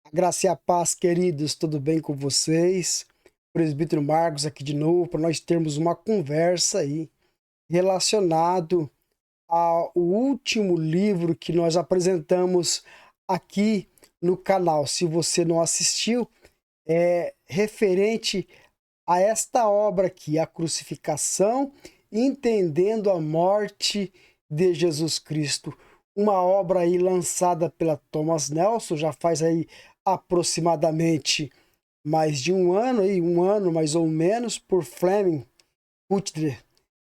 A graça e a paz, queridos, tudo bem com vocês? Presbítero Marcos aqui de novo, para nós termos uma conversa aí relacionado ao último livro que nós apresentamos aqui no canal. Se você não assistiu, é referente a esta obra aqui, a crucificação, entendendo a morte de Jesus Cristo. Uma obra aí lançada pela Thomas Nelson, já faz aí aproximadamente mais de um ano mais ou menos, por Fleming Putney.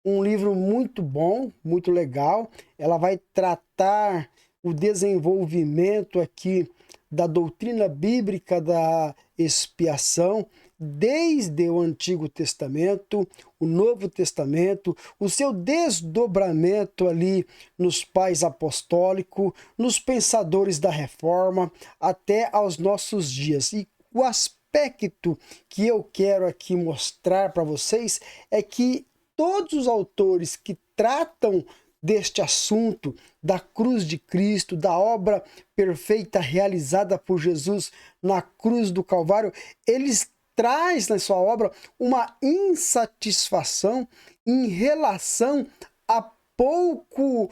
Um livro muito bom, muito legal. Ela vai tratar o desenvolvimento aqui da doutrina bíblica da expiação, desde o Antigo Testamento, o Novo Testamento, o seu desdobramento ali nos pais apostólicos, nos pensadores da Reforma, até aos nossos dias. E o aspecto que eu quero aqui mostrar para vocês é que todos os autores que tratam deste assunto, da cruz de Cristo, da obra perfeita realizada por Jesus na cruz do Calvário, eles trazem na sua obra uma insatisfação em relação a pouco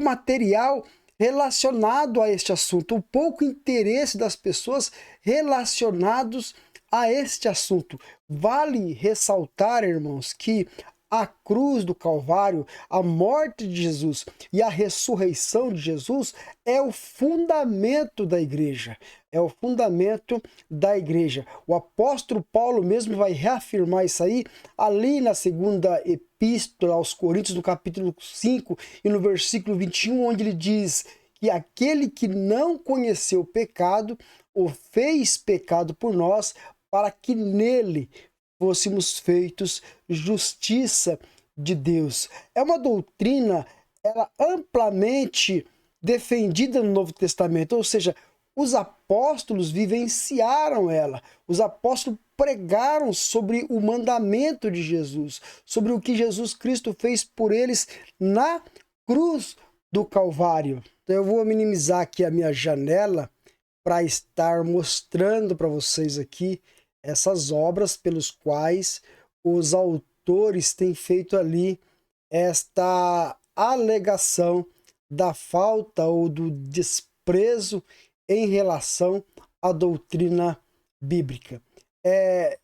material relacionado a este assunto, o pouco interesse das pessoas relacionados a este assunto. Vale ressaltar, irmãos, que a cruz do Calvário, a morte de Jesus e a ressurreição de Jesus é o fundamento da igreja. É o fundamento da igreja. O apóstolo Paulo mesmo vai reafirmar isso aí ali na segunda epístola aos Coríntios, no capítulo 5 e no versículo 21, onde ele diz que aquele que não conheceu o pecado o fez pecado por nós, para que nele fôssemos feitos justiça de Deus. É uma doutrina amplamente defendida no Novo Testamento, ou seja, os apóstolos vivenciaram ela, os apóstolos pregaram sobre o mandamento de Jesus, sobre o que Jesus Cristo fez por eles na cruz do Calvário. Então eu vou minimizar aqui a minha janela para estar mostrando para vocês aqui essas obras pelos quais os autores têm feito ali esta alegação da falta ou do desprezo em relação à doutrina bíblica.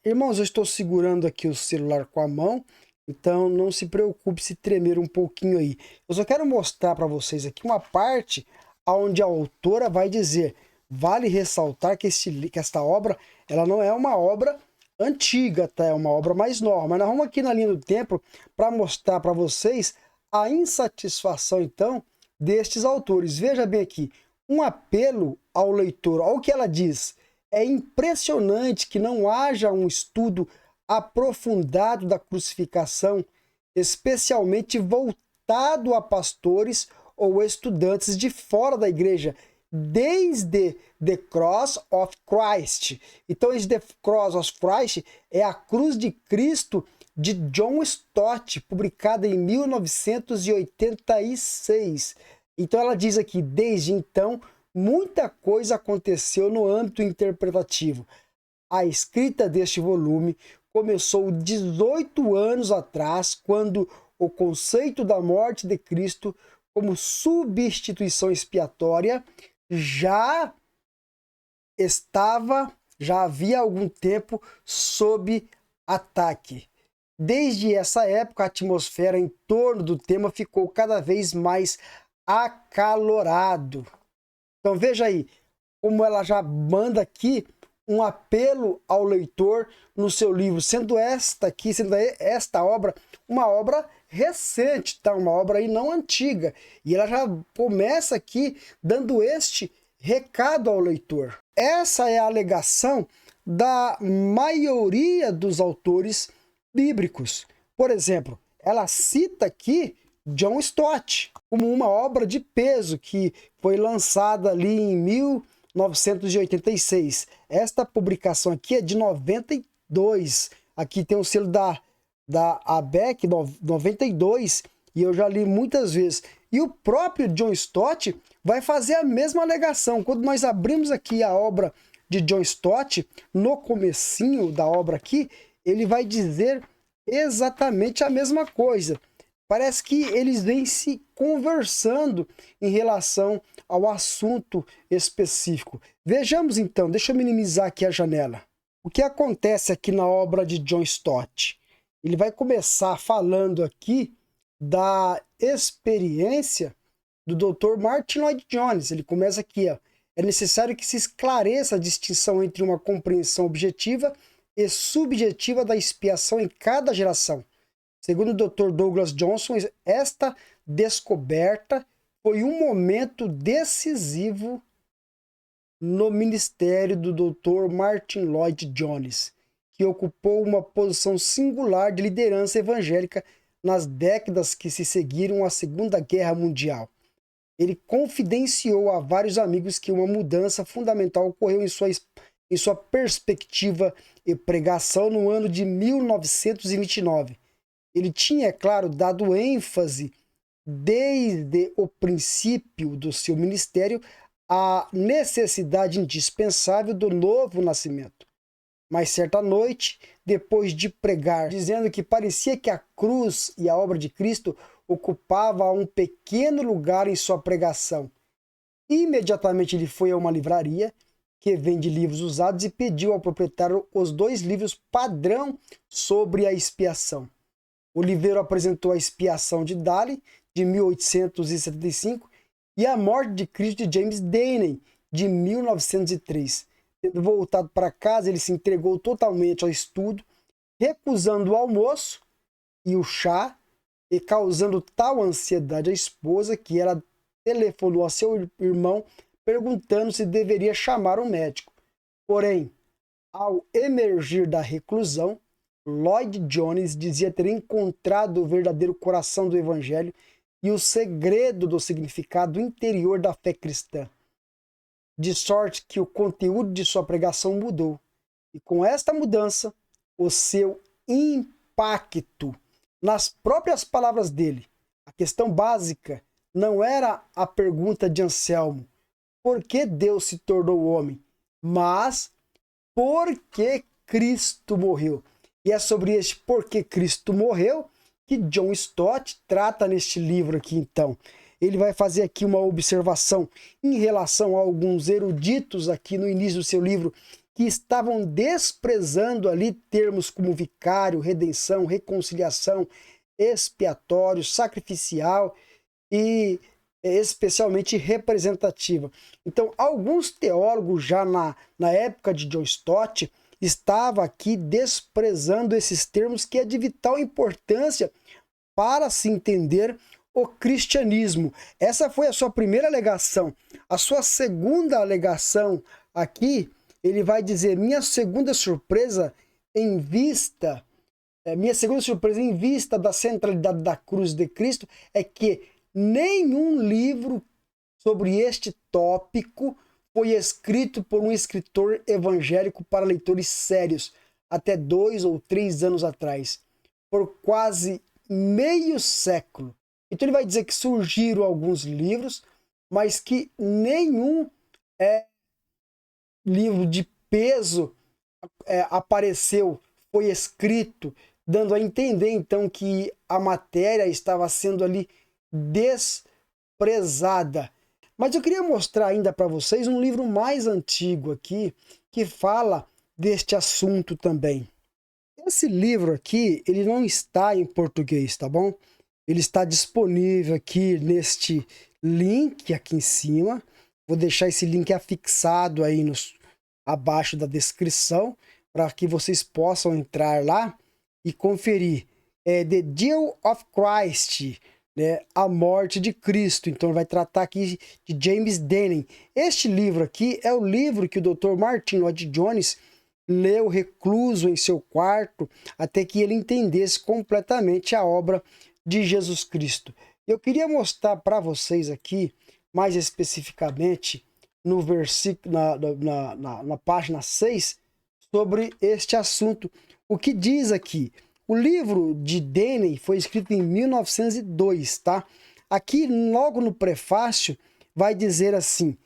Irmãos, eu estou segurando aqui o celular com a mão, então não se preocupe se tremer um pouquinho aí. Eu só quero mostrar para vocês aqui uma parte onde a autora vai dizer: vale ressaltar que esta obra ela não é uma obra antiga, tá? É uma obra mais nova. Mas nós vamos aqui na linha do tempo para mostrar para vocês a insatisfação, então, destes autores. Veja bem aqui, um apelo ao leitor. Olha o que ela diz. É impressionante que não haja um estudo aprofundado da crucificação, especialmente voltado a pastores ou estudantes de fora da igreja, desde The Cross of Christ. Então, esse The Cross of Christ é a cruz de Cristo de John Stott, publicada em 1986. Então, ela diz aqui: desde então, muita coisa aconteceu no âmbito interpretativo. A escrita deste volume começou 18 anos atrás, quando o conceito da morte de Cristo como substituição expiatória já havia algum tempo sob ataque. Desde essa época, a atmosfera em torno do tema ficou cada vez mais acalorado. Então veja aí como ela já manda aqui um apelo ao leitor no seu livro, sendo esta obra uma obra recente, tá? Uma obra aí não antiga. E ela já começa aqui dando este recado ao leitor. Essa é a alegação da maioria dos autores bíblicos. Por exemplo, ela cita aqui John Stott como uma obra de peso que foi lançada ali em 1986. Esta publicação aqui é de 92. Aqui tem o selo da ABEC 92, e eu já li muitas vezes. E o próprio John Stott vai fazer a mesma alegação. Quando nós abrimos aqui a obra de John Stott, no comecinho da obra aqui, ele vai dizer exatamente a mesma coisa. Parece que eles vêm se conversando em relação ao assunto específico. Vejamos então, deixa eu minimizar aqui a janela. O que acontece aqui na obra de John Stott? Ele vai começar falando aqui da experiência do Dr. Martyn Lloyd-Jones. Ele começa aqui, ó. É necessário que se esclareça a distinção entre uma compreensão objetiva e subjetiva da expiação em cada geração. Segundo o Dr. Douglas Johnson, esta descoberta foi um momento decisivo no ministério do Dr. Martyn Lloyd-Jones, que ocupou uma posição singular de liderança evangélica nas décadas que se seguiram à Segunda Guerra Mundial. Ele confidenciou a vários amigos que uma mudança fundamental ocorreu em sua perspectiva e pregação no ano de 1929. Ele tinha, é claro, dado ênfase desde o princípio do seu ministério à necessidade indispensável do novo nascimento. Mas certa noite, depois de pregar, dizendo que parecia que a cruz e a obra de Cristo ocupava um pequeno lugar em sua pregação, imediatamente ele foi a uma livraria que vende livros usados e pediu ao proprietário os 2 livros padrão sobre a expiação. O livreiro apresentou a Expiação de Dali, de 1875, e A Morte de Cristo, de James Denney, de 1903. Tendo voltado para casa, ele se entregou totalmente ao estudo, recusando o almoço e o chá, e causando tal ansiedade à esposa que ela telefonou a seu irmão perguntando se deveria chamar um médico. Porém, ao emergir da reclusão, Lloyd-Jones dizia ter encontrado o verdadeiro coração do Evangelho e o segredo do significado interior da fé cristã, de sorte que o conteúdo de sua pregação mudou. E com esta mudança, o seu impacto, nas próprias palavras dele, a questão básica não era a pergunta de Anselmo, por que Deus se tornou homem? Mas, por que Cristo morreu? E é sobre este porquê Cristo morreu que John Stott trata neste livro aqui, então. Ele vai fazer aqui uma observação em relação a alguns eruditos aqui no início do seu livro que estavam desprezando ali termos como vicário, redenção, reconciliação, expiatório, sacrificial e especialmente representativa. Então, alguns teólogos já na época de John Stott estava aqui desprezando esses termos que é de vital importância para se entender o cristianismo. Essa foi a sua primeira alegação. A sua segunda alegação aqui, ele vai dizer: minha segunda surpresa em vista da centralidade da cruz de Cristo é que nenhum livro sobre este tópico foi escrito por um escritor evangélico para leitores sérios até 2 ou 3 anos atrás, por quase meio século. Então ele vai dizer que surgiram alguns livros, mas que nenhum livro de peso apareceu, foi escrito, dando a entender então que a matéria estava sendo ali desprezada. Mas eu queria mostrar ainda para vocês um livro mais antigo aqui, que fala deste assunto também. Esse livro aqui, ele não está em português, tá bom? Ele está disponível aqui neste link aqui em cima. Vou deixar esse link afixado aí abaixo da descrição, para que vocês possam entrar lá e conferir. É The Death of Christ, né? A Morte de Cristo. Então vai tratar aqui de James Denney. Este livro aqui é o livro que o Dr. Martyn Lloyd-Jones leu recluso em seu quarto até que ele entendesse completamente a obra de Jesus Cristo. Eu queria mostrar para vocês aqui, mais especificamente, no versículo, na página 6, sobre este assunto. O que diz aqui? O livro de Denney foi escrito em 1902, tá? Aqui, logo no prefácio, vai dizer assim: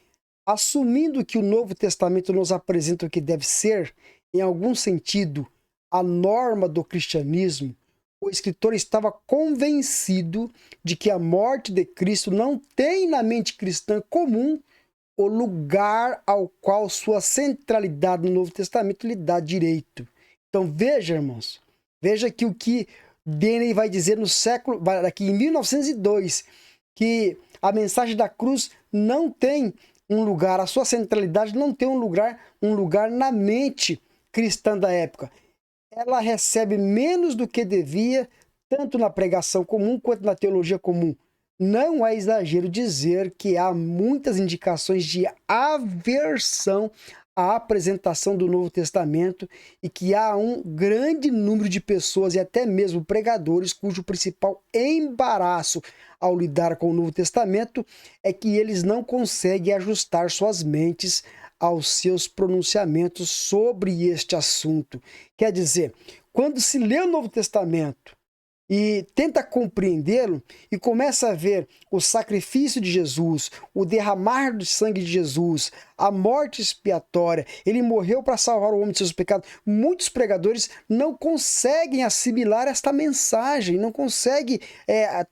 Assumindo que o Novo Testamento nos apresenta o que deve ser, em algum sentido, a norma do cristianismo, o escritor estava convencido de que a morte de Cristo não tem na mente cristã comum o lugar ao qual sua centralidade no Novo Testamento lhe dá direito. Então veja, irmãos, veja que o que Denney vai dizer no século, aqui em 1902, que a mensagem da cruz não tem um lugar, a sua centralidade não tem um lugar na mente cristã da época. Ela recebe menos do que devia, tanto na pregação comum quanto na teologia comum. Não é exagero dizer que há muitas indicações de aversão à apresentação do Novo Testamento e que há um grande número de pessoas e até mesmo pregadores cujo principal embaraço ao lidar com o Novo Testamento é que eles não conseguem ajustar suas mentes aos seus pronunciamentos sobre este assunto. Quer dizer, quando se lê o Novo Testamento e tenta compreendê-lo e começa a ver o sacrifício de Jesus, o derramar do sangue de Jesus, a morte expiatória, ele morreu para salvar o homem de seus pecados. Muitos pregadores não conseguem assimilar esta mensagem, não conseguem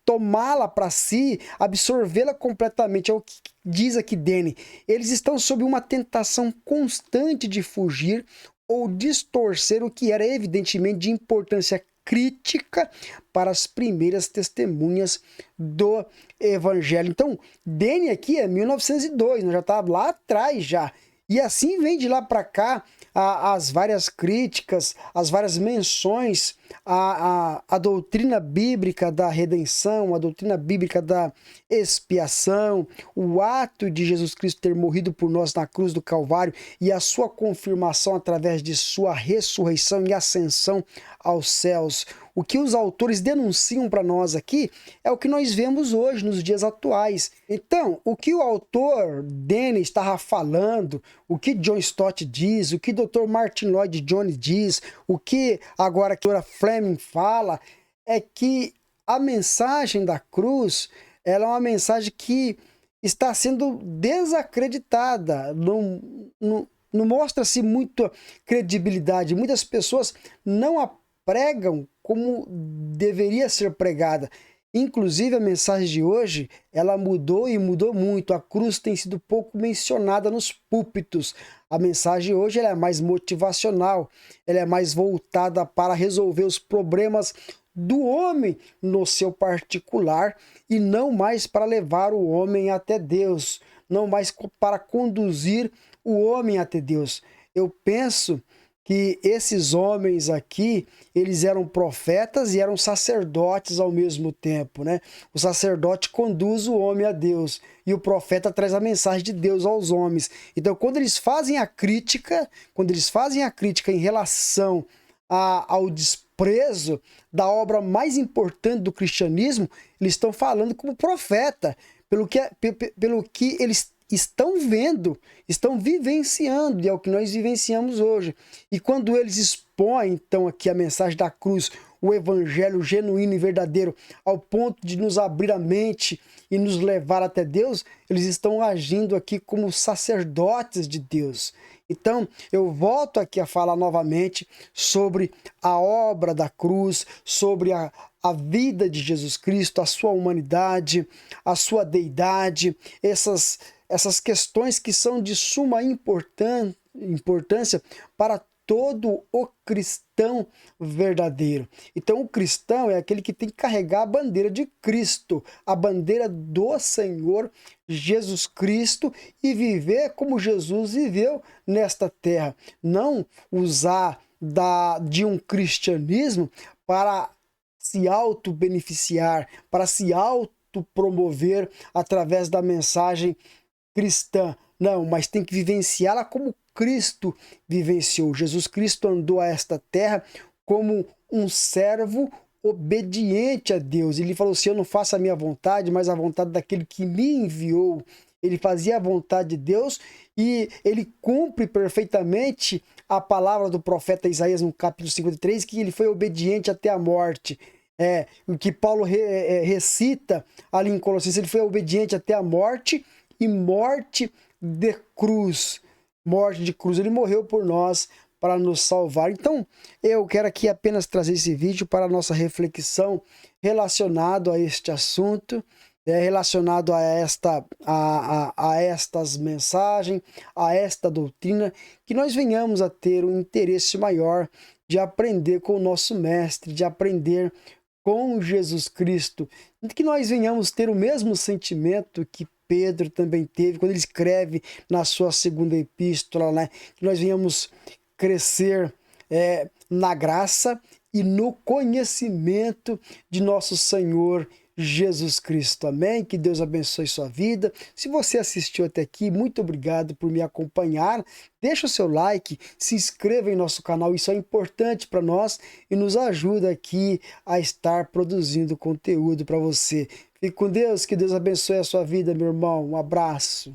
tomá-la para si, absorvê-la completamente. É o que diz aqui Denney. Eles estão sob uma tentação constante de fugir ou distorcer o que era evidentemente de importância crítica para as primeiras testemunhas do Evangelho. Então, Denney aqui é 1902, já estava lá atrás já. E assim vem de lá para cá as várias críticas, as várias menções à doutrina bíblica da redenção, a doutrina bíblica da expiação, o ato de Jesus Cristo ter morrido por nós na cruz do Calvário e a sua confirmação através de sua ressurreição e ascensão aos céus. O que os autores denunciam para nós aqui é o que nós vemos hoje, nos dias atuais. Então, o que o autor Denney estava falando, o que John Stott diz, o que o Dr. Martin Lloyd Jones diz, o que agora a doutora Fleming fala, é que a mensagem da cruz ela é uma mensagem que está sendo desacreditada, não mostra-se muita credibilidade. Muitas pessoas não a pregam como deveria ser pregada. Inclusive, a mensagem de hoje, ela mudou e mudou muito. A cruz tem sido pouco mencionada nos púlpitos. A mensagem hoje ela é mais motivacional, ela é mais voltada para resolver os problemas do homem no seu particular e não mais para levar o homem até Deus, não mais para conduzir o homem até Deus. Eu penso que esses homens aqui, eles eram profetas e eram sacerdotes ao mesmo tempo, né? O sacerdote conduz o homem a Deus e o profeta traz a mensagem de Deus aos homens. Então, quando eles fazem a crítica em relação ao desprezo da obra mais importante do cristianismo, eles estão falando como profeta, pelo que eles estão vendo, estão vivenciando, e é o que nós vivenciamos hoje. E quando eles expõem, então, aqui a mensagem da cruz, o evangelho genuíno e verdadeiro, ao ponto de nos abrir a mente e nos levar até Deus, eles estão agindo aqui como sacerdotes de Deus. Então, eu volto aqui a falar novamente sobre a obra da cruz, sobre a vida de Jesus Cristo, a sua humanidade, a sua deidade, essas questões que são de suma importância para todo o cristão verdadeiro. Então, o cristão é aquele que tem que carregar a bandeira de Cristo, a bandeira do Senhor Jesus Cristo e viver como Jesus viveu nesta terra. Não usar de um cristianismo para se auto-beneficiar, para se auto-promover através da mensagem cristã. Não, mas tem que vivenciá-la como Cristo vivenciou. Jesus Cristo andou a esta terra como um servo obediente a Deus. Ele falou assim: eu não faço a minha vontade, mas a vontade daquele que me enviou. Ele fazia a vontade de Deus e ele cumpre perfeitamente a palavra do profeta Isaías no capítulo 53, que ele foi obediente até a morte. O que Paulo recita ali em Colossenses, ele foi obediente até a morte e morte de cruz, morte de cruz. Ele morreu por nós para nos salvar. Então, eu quero aqui apenas trazer esse vídeo para a nossa reflexão relacionado a este assunto, relacionado a estas mensagens, a esta doutrina, que nós venhamos a ter um interesse maior de aprender com o nosso mestre, de aprender com Jesus Cristo, que nós venhamos ter o mesmo sentimento que Pedro também teve quando ele escreve na sua segunda epístola, né? Que nós venhamos crescer na graça e no conhecimento de nosso Senhor Jesus Cristo. Amém? Que Deus abençoe sua vida. Se você assistiu até aqui, muito obrigado por me acompanhar. Deixa o seu like, se inscreva em nosso canal, isso é importante para nós e nos ajuda aqui a estar produzindo conteúdo para você. Fique com Deus, que Deus abençoe a sua vida, meu irmão. Um abraço.